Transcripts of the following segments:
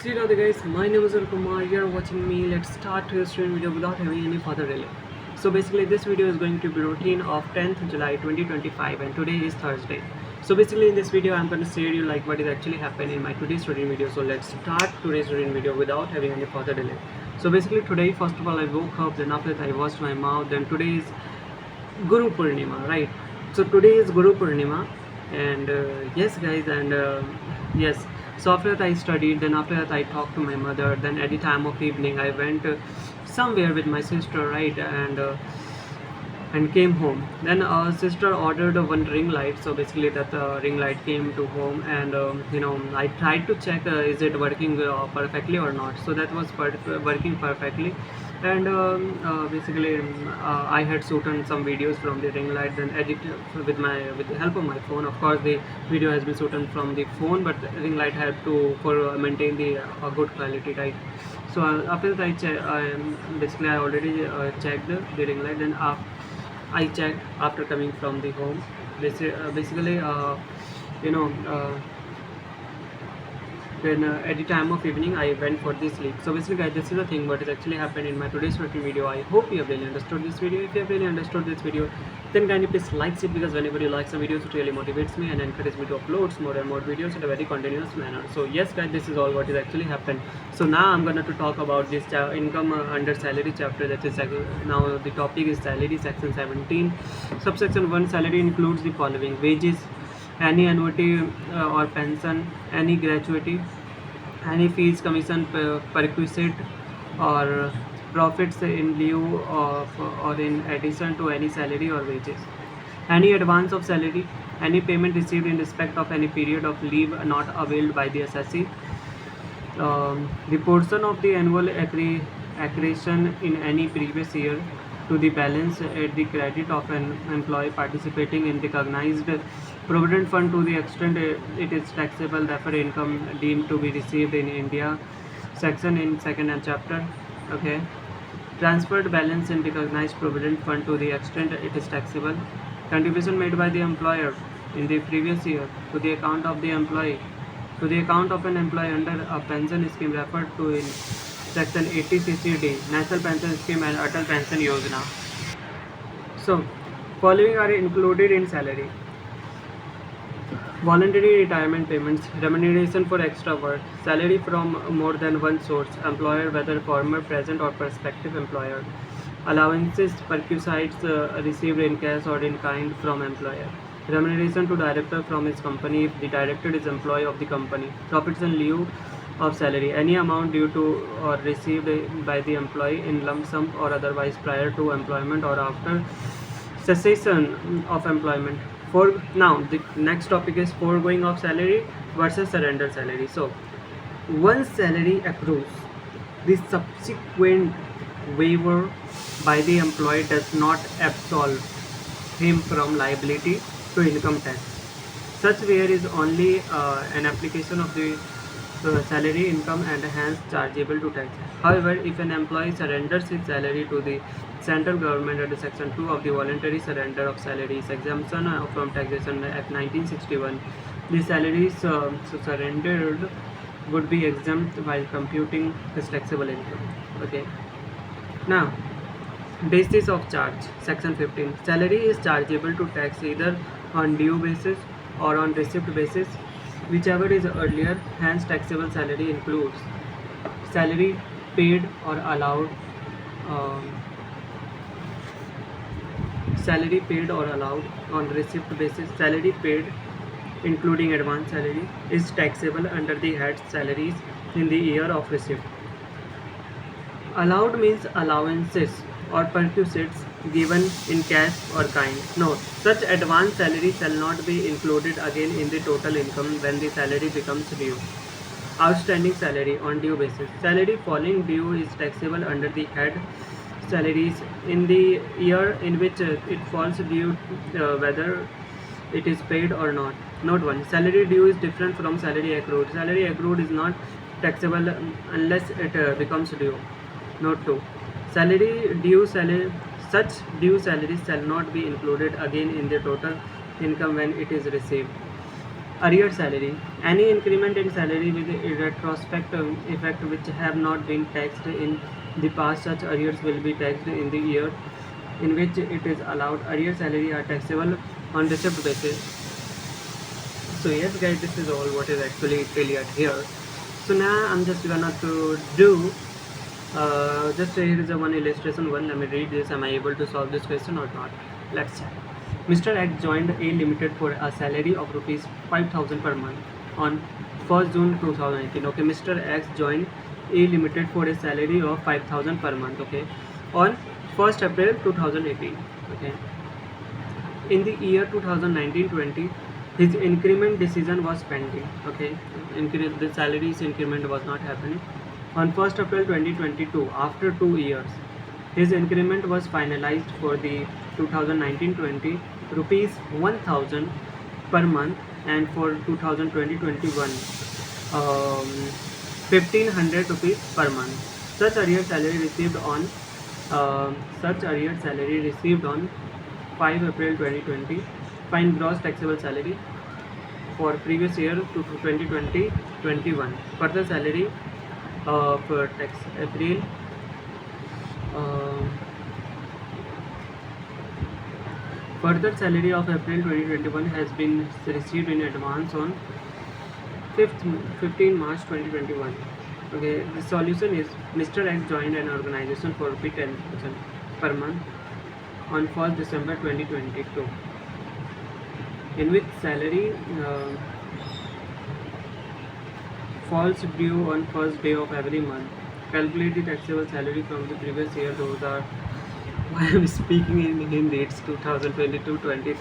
See Radhe guys, my name is Kumar, you are watching me. Let's start today's student video without having any further delay. So basically this video is going to be routine of 10th July 2025 and today is Thursday. So basically in this video I'm going to share you like what is actually happening in my today's routine video. So let's start today's routine video without having any further delay. So basically today first of all I woke up, then after that I washed my mouth, then today is Guru Purnima, right? So today is Guru Purnima, and yes, guys, and yes. So after that I studied, then after that I talked to my mother. Then at the time of evening I went somewhere with my sister, right? And came home. Then sister ordered one ring light. So basically that ring light came to home, and I tried to check is it working perfectly or not. So that was working perfectly, and basically I had shooten some videos from the ring light, then edited with the help of my phone. Of course the video has been shooten from the phone, but the ring light helped to for maintain the good quality, right? So after that basically I already checked the ring light. Then I checked after coming from the home. Basically, you know, then at the time of evening I went for the sleep. So basically guys, this is the thing what is actually happened in my today's routine video. I hope you have really understood this video. If you have really understood this video, then kindly please like it, because whenever you like some videos it really motivates me and encourages me to upload more and more videos in a very continuous manner. So yes guys, this is all what is actually happened. So now I'm gonna to talk about this income under salary chapter. That is now the topic is salary, section 17. Subsection 1, salary includes the following: wages, any annuity or pension, any gratuity, any fees, commission, perquisite, or profits in lieu of or in addition to any salary or wages, any advance of salary, any payment received in respect of any period of leave not availed by the assessee, the portion of the annual accretion in any previous year to the balance at the credit of an employee participating in recognized provident fund to the extent it is taxable, therefore income deemed to be received in India, section in second and chapter. Okay, transferred balance in recognized provident fund to the extent it is taxable, contribution made by the employer in the previous year to the account of the employee, to the account of an employee under a pension scheme referred to in section 80 CCD, National Pension Scheme and Atal Pension Yojana. So following are included in salary: voluntary retirement payments, remuneration for extra work, salary from more than one source, employer whether former, present or prospective employer, allowances, perquisites received in cash or in kind from employer, remuneration to director from his company if the director is employee of the company, profits in lieu of salary, any amount due to or received by the employee in lump sum or otherwise prior to employment or after cessation of employment. For now the next topic is foregoing of salary versus surrender salary. So once salary accrues, the subsequent waiver by the employee does not absolve him from liability to income tax. Such waiver is only an application of the salary income and hence chargeable to tax. However, if an employee surrenders his salary to the central government under section 2 of the voluntary surrender of salaries exemption from taxation act 1961, the salaries surrendered would be exempt while computing his taxable income. Okay, now basis of charge, section 15, salary is chargeable to tax either on due basis or on receipt basis, whichever is earlier. Hence taxable salary includes salary paid or allowed, um, salary paid or allowed on receipt basis. Salary paid including advance salary is taxable under the head salaries in the year of receipt. Allowed means allowances or perquisites given in cash or kind. Note, such advance salary shall not be included again in the total income when the salary becomes due. Outstanding salary on due basis. Salary falling due is taxable under the head salaries in the year in which it falls due, whether it is paid or not. Note 1. Salary due is different from salary accrued. Salary accrued is not taxable unless it becomes due. Note 2. Such due salaries shall not be included again in the total income when it is received. Arrear salary. Any increment in salary with a retrospective effect which have not been taxed in the past, such arrears will be taxed in the year in which it is allowed. Arrear salary are taxable on receipt basis. So yes guys, this is all what is actually clear here. So now I'm just gonna to do just here is a one illustration one. Let me read this. Am I able to solve this question or not? Let's check. Mr. X joined A Limited for a salary of rupees 5,000 per month on 1st June 2018. Okay, Mr. X joined A Limited for a salary of 5,000 per month. Okay, on 1st April 2018. Okay, in the year 2019-20, his increment decision was pending. Okay, the salary's increment was not happening. On 1st April 2022, after 2 years, his increment was finalized for the 2019-20 rupees 1,000 per month, and for 2020-21 1,500 rupees per month. Such arrear salary received on such arrear salary received on 5 April 2020. Find gross taxable salary for previous year to 2020-21. Further salary for tax April further salary of April 2021 has been received in advance on 15 March 2021. Okay, the solution is Mr. X joined an organization for ₹10,000 per month on 1st December 2022, in which salary falls due on first day of every month. Calculate the taxable salary from the previous year. Those are why I'm speaking in Hindi. It's 2022-23.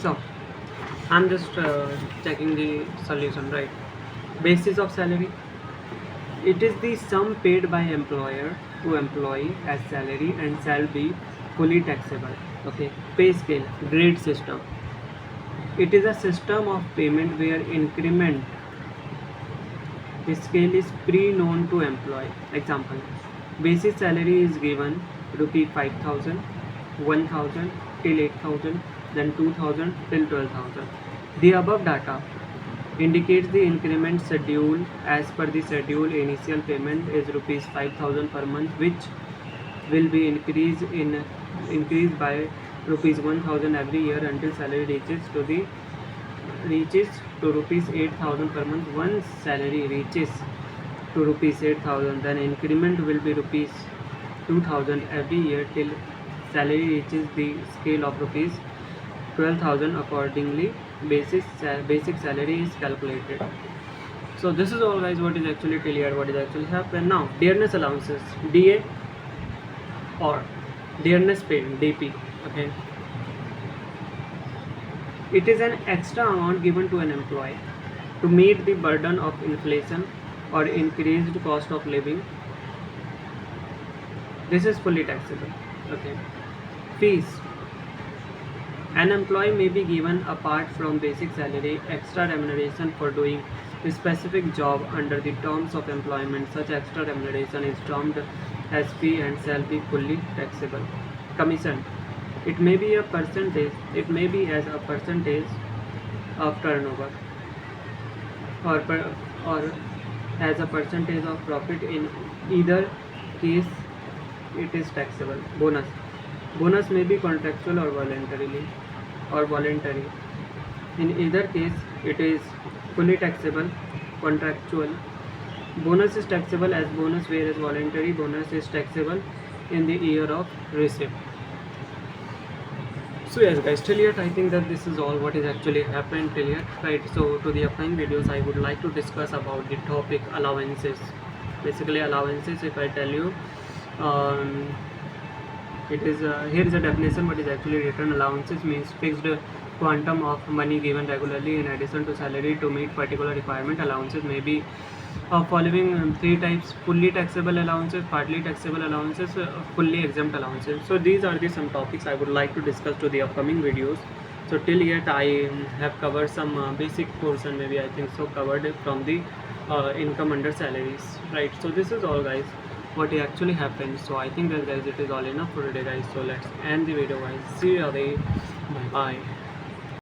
So I'm just checking the solution, right? Basis of salary. It is the sum paid by employer to employee as salary and shall be fully taxable. Okay. Pay scale, grade system. It is a system of payment where increment scale is pre-known to employee. Example: basic salary is given rupee 5,000, 1,000 till 8,000, then 2,000 till 12,000. The above data indicates the increment schedule. As per the schedule, initial payment is rupees 5,000 per month, which will be increased by rupees 1,000 every year until salary reaches to rupees 8,000 per month. Once salary reaches to rupees 8,000, then increment will be rupees 2,000 every year till salary reaches the scale of rupees 12,000. Accordingly, basic salary is calculated. So this is all guys, what is actually clear, what is actually happened. Now dearness allowances, DA or dearness pay, DP. Okay, it is an extra amount given to an employee to meet the burden of inflation or increased cost of living. This is fully taxable. Okay, fees. An employee may be given, apart from basic salary, extra remuneration for doing a specific job under the terms of employment. Such extra remuneration is termed as fee and shall be fully taxable. Commission. It may be a percentage. It may be as a percentage of turnover, or as a percentage of profit. In either case, it is taxable. Bonus. Bonus may be contractual or voluntary. In either case, it is fully taxable. Contractual bonus is taxable as bonus, whereas voluntary bonus is taxable in the year of receipt. So yes guys, till yet I think that this is all what is actually happened till yet, right? So to the upcoming videos I would like to discuss about the topic allowances. Basically allowances, if I tell you, it is here is a definition what is actually written. Allowances means fixed quantum of money given regularly in addition to salary to meet particular requirement. Allowances may be following three types: fully taxable allowances, partly taxable allowances, fully exempt allowances. So these are the some topics I would like to discuss to the upcoming videos. So till yet I have covered some basic portion, maybe I think so covered from the income under salaries, right? So this is all guys. what actually happened. So I think that guys, it is all enough for today guys. So let's end the video guys. See you away. Bye bye.